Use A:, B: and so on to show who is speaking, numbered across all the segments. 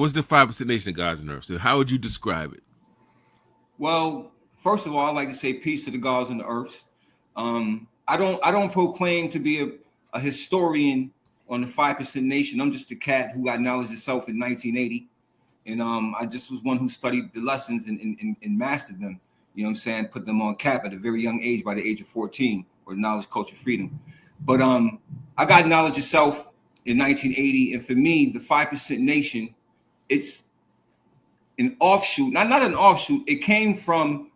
A: What's the 5% Nation, guys and earth? So how would you describe it?
B: Well, first of all, I'd like to say peace to the gods and the earth. I don't proclaim to be a historian on the 5% Nation. I'm just a cat who got knowledge itself in 1980. And I just was one who studied the lessons and mastered them. You know what I'm saying? Put them on cap at a very young age, by the age of 14, or knowledge, culture, freedom. But I got knowledge itself in 1980. And for me, the 5% Nation, it's an offshoot, not an offshoot. It came from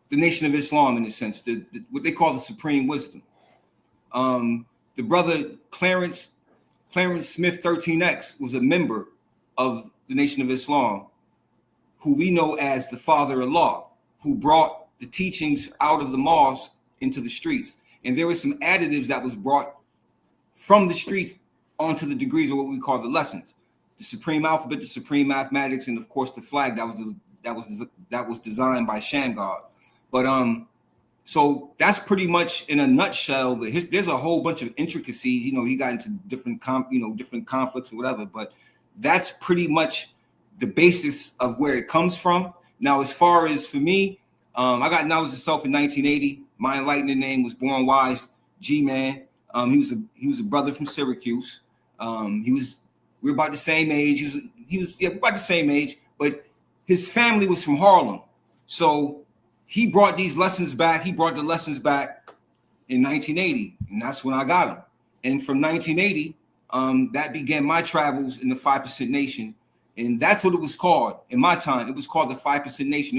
B: the Nation of Islam, in a sense, what they call the Supreme Wisdom. The brother Clarence Smith 13X was a member of the Nation of Islam, who we know as the Father of Law, who brought the teachings out of the mosque into the streets. And there were some additives that was brought from the streets onto the degrees, or what we call the lessons. The supreme alphabet, the supreme mathematics, and of course the flag that was designed by Shamgar. But so that's pretty much in a nutshell. There's a whole bunch of intricacies. You know, he got into different conflicts or whatever. But that's pretty much the basis of where it comes from. Now, as far as for me, I got knowledge itself in 1980. My enlightening name was Born Wise G-Man. He was a brother from Syracuse. We were about the same age. He was about the same age, but his family was from Harlem. So he brought these lessons back. He brought the lessons back in 1980, and that's when I got them. And from 1980, that began my travels in the 5% Nation, and that's what it was called in my time. It was called the 5% Nation.